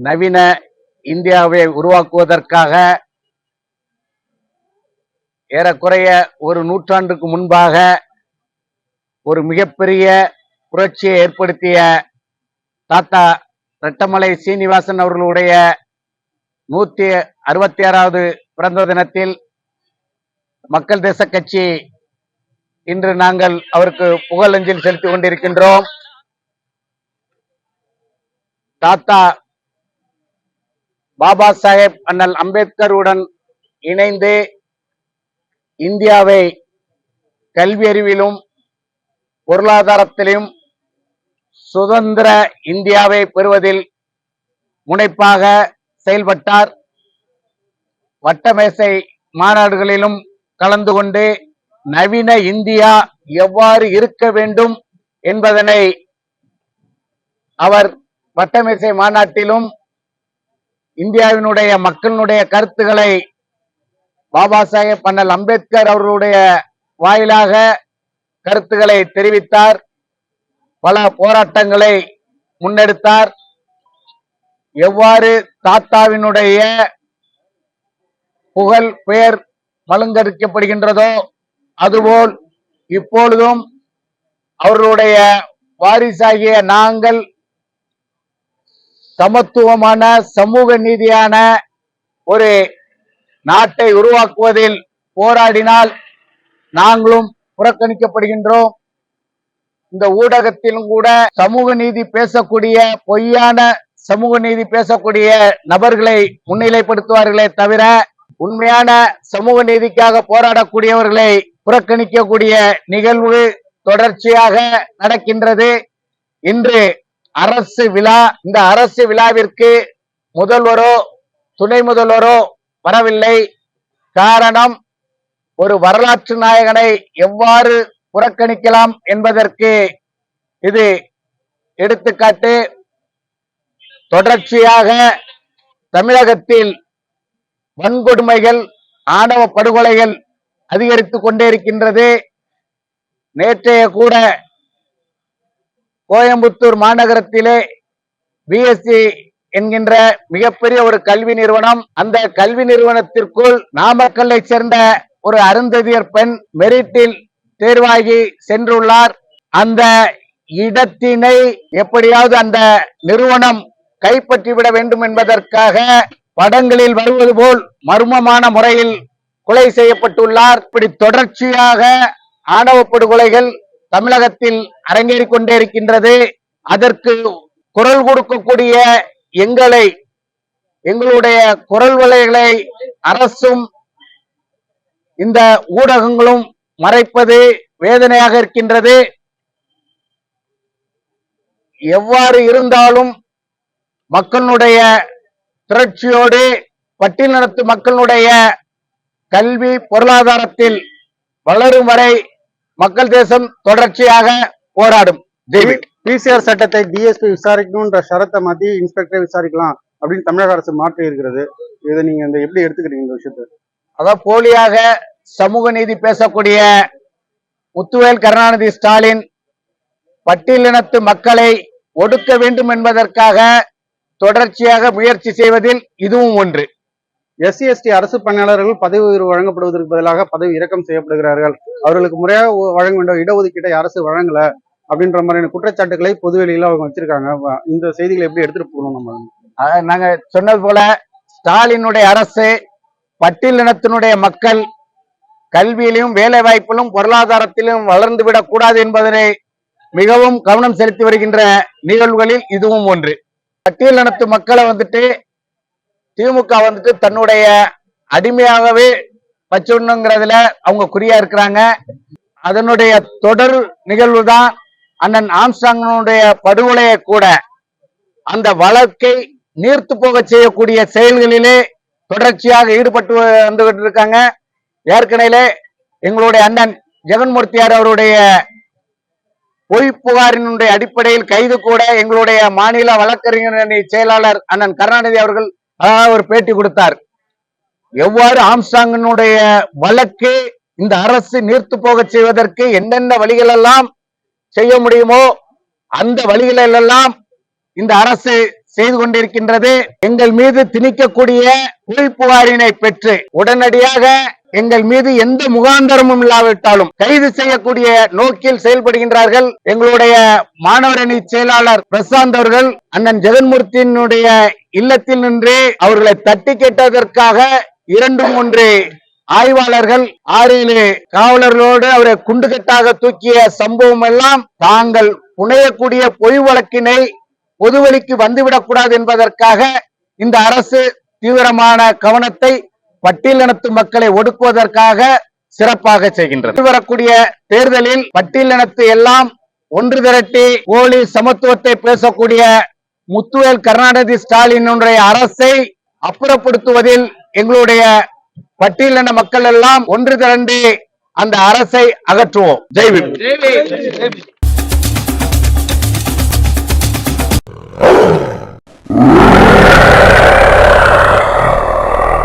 நவீன இந்தியாவை உருவாக்குவதற்காக ஏறக்குறைய ஒரு நூற்றாண்டுக்கு முன்பாக ஒரு மிகப்பெரிய புரட்சியை ஏற்படுத்திய தாத்தா ரெட்டமலை சீனிவாசன் அவர்களுடைய 166வது பிறந்த தினத்தில் மக்கள் தேச கட்சி இன்று நாங்கள் அவருக்கு புகழஞ்சலி செலுத்திக் கொண்டிருக்கின்றோம். தாத்தா பாபா சாஹேப் அண்ணல் அம்பேத்கருடன் இணைந்து இந்தியாவை கல்வி அறிவிலும் பொருளாதாரத்திலும் சுதந்திர இந்தியாவை பெறுவதில் முனைப்பாக செயல்பட்டார். வட்டமேசை மாநாடுகளிலும் கலந்து கொண்டு நவீன இந்தியா எவ்வாறு இருக்க வேண்டும் என்பதனை அவர் வட்டமேசை மாநாட்டிலும் இந்தியாவினுடைய மக்களுடைய கருத்துக்களை பாபா சாஹேப் அண்ணல் அம்பேத்கர் அவர்களுடைய வாயிலாக கருத்துக்களை தெரிவித்தார். பல போராட்டங்களை முன்னெடுத்தார். எவ்வாறு தாத்தாவினுடைய புகழ் பெயர் மழுங்கடிக்கப்படுகின்றதோ அதுபோல் இப்பொழுதும் அவர்களுடைய வாரிசாகிய நாங்கள் சமத்துவமான சமூக நீதியான ஒரு நாட்டை உருவாக்குவதில் போராடினால் நாங்களும் புறக்கணிக்கப்படுகின்றோம். இந்த ஊடகத்திலும் கூட சமூக நீதி பேசக்கூடிய பொய்யான சமூக நீதி பேசக்கூடிய நபர்களை முன்னிலைப்படுத்துவார்களே தவிர உண்மையான சமூக நீதிக்காக போராடக்கூடியவர்களை புறக்கணிக்கக்கூடிய நிகழ்வு தொடர்ச்சியாக நடக்கின்றது. இன்று அரசு விழா, இந்த அரசு விழாவிற்கு முதல்வரோ துணை முதல்வரோ வரவில்லை. காரணம், ஒரு வரலாற்று நாயகனை எவ்வாறு புறக்கணிக்கலாம் என்பதற்கு இது எடுத்துக்காட்டு. தொடர்ச்சியாக தமிழகத்தில் வன்கொடுமைகள், ஆணவ படுகொலைகள் அதிகரித்துக் கொண்டே இருக்கின்றது. நேற்றைய கூட கோயம்புத்தூர் மாநகரத்திலே பிஎஸ்சி என்கின்ற மிகப்பெரிய ஒரு கல்வி நிறுவனம், அந்த கல்வி நிறுவனத்திற்குள் நாமக்கல்லை சேர்ந்த ஒரு அருந்ததியர் பெண் மெரிட்டில் தேர்வாகி சென்றுள்ளார். அந்த இடத்தினை எப்படியாவது அந்த நிறுவனம் கைப்பற்றிவிட வேண்டும் என்பதற்காக படங்களில் வருவது போல் மர்மமான முறையில் கொலை செய்யப்பட்டுள்ளார். இப்படி தொடர்ச்சியாக ஆணவ படுகொலைகள் தமிழகத்தில் அரங்கேறிக் கொண்டே இருக்கின்றது. அதற்கு குரல் கொடுக்கக்கூடிய எங்களுடைய குரல் வலைகளை அரசும் இந்த ஊடகங்களும் மறைப்பது வேதனையாக இருக்கின்றது. எவ்வாறு இருந்தாலும் மக்களுடைய திரட்சியோடு பட்டியலினத்து மக்களுடைய கல்வி பொருளாதாரத்தில் வளரும் வரை மக்கள் தேசம் தொடர்ச்சியாக போராடும். பிசிஆர் சட்டத்தை டிஎஸ்பி விசாரிக்கணும்ன்ற ஷரத்தை மாத்தி இன்ஸ்பெக்டரை விசாரிக்கலாம் அப்படின்னு தமிழக அரசு மாற்றி இருக்கிறது. இதை நீங்க எப்படி எடுத்துக்கிறீங்க இந்த விஷயத்தை? அதான் போலியாக சமூக நீதி பேசக்கூடிய முத்துவேல் கருணாநிதி ஸ்டாலின் பட்டியலினத்து மக்களை ஒடுக்க வேண்டும் என்பதற்காக தொடர்ச்சியாக முயற்சி செய்வதில் இதுவும் ஒன்று. எஸ்சி எஸ்டி அரசு பணியாளர்கள் பதவி உயர்வு வழங்கப்படுவதற்கு பதிலாக பதவி இறக்கம் செய்யப்படுகிறார்கள். அவர்களுக்கு முறையாக வழங்க வேண்டிய இடஒதுக்கீட்டை அரசு வழங்கல அப்படின்ற மாதிரியான குற்றச்சாட்டுகளை பொதுவெளியில அவங்க வச்சிருக்காங்க. இந்த செய்திகளை எப்படி எடுத்துட்டு போகணும்? நம்ம நாங்க சொன்னது போல ஸ்டாலினுடைய அரசு பட்டியலினத்தினுடைய மக்கள் கல்வியிலும் வேலை வாய்ப்பிலும் பொருளாதாரத்திலும் வளர்ந்து விடக் கூடாது என்பதனை மிகவும் கவனம் செலுத்தி வருகின்ற நிகழ்வுகளில் இதுவும் ஒன்று. பட்டியலினத்து மக்களை திமுக தன்னுடைய அடிமையாகவே வச்சுங்கிறதுல அவங்க குறியா இருக்கிறாங்க. அதனுடைய தொடர் நிகழ்வு தான் அண்ணன் ஆம்ஸ்ட்ராங்கினுடைய படுகொலையை கூட அந்த வழக்கை நீர்த்து போக செய்யக்கூடிய செயல்களிலே தொடர்ச்சியாக ஈடுபட்டு வந்துகிட்டு இருக்காங்க. ஏற்கனவே எங்களுடைய அண்ணன் ஜெகன்மூர்த்தியார் அவருடைய பொய் புகாரினுடைய அடிப்படையில் கைது கூட எங்களுடைய மாநில வழக்கறிஞர் செயலாளர் அண்ணன் கருணாநிதி அவர்கள் ஒரு பேட்டி கொடுத்தார். எவ்வாறு ஆம்ஸ்ட்ராங்கினுடைய வழக்கு இந்த அரசு நீர்த்து போக செய்வதற்கு என்னென்ன வழிகள் எல்லாம் செய்ய முடியுமோ அந்த வழிகளெல்லாம் இந்த அரசு செய்து கொண்டிருக்கின்றது. எங்கள் மீது திணிக்கக்கூடிய பொய் புகாரினை பெற்று உடனடியாக எங்கள் மீது எந்த முகாந்தரமும் இல்லாவிட்டாலும் கைது செய்யக்கூடிய நோக்கில் செயல்படுகின்றார்கள். எங்களுடைய மாணவர் அணி செயலாளர் பிரசாந்த் அவர்கள் அண்ணன் ஜெகன்மூர்த்தியினுடைய இல்லத்தில் நின்று அவர்களை தட்டி கேட்டதற்காக 2-3 ஆய்வாளர்கள் 6-7 காவலர்களோடு அவரை குண்டுகட்டாக தூக்கிய சம்பவம் எல்லாம் தாங்கள் புனையக்கூடிய பொய் வழக்கினை பொதுவெளிக்கு வந்துவிடக் கூடாது என்பதற்காக இந்த அரசு தீவிரமான கவனத்தை பட்டியலினத்து மக்களை ஒடுக்குவதற்காக சிறப்பாக செய்கின்றது. வரக்கூடிய தேர்தலில் பட்டியலினத்து எல்லாம் ஒன்று திரட்டி போலி சமத்துவத்தை பேசக்கூடிய முத்துவேல் கருணாநிதி ஸ்டாலினுடைய அரசை அப்புறப்படுத்துவதில் எங்களுடைய பட்டியலின மக்கள் எல்லாம் ஒன்று திரண்டு அந்த அரசை அகற்றுவோம். ஜெய் பீம்.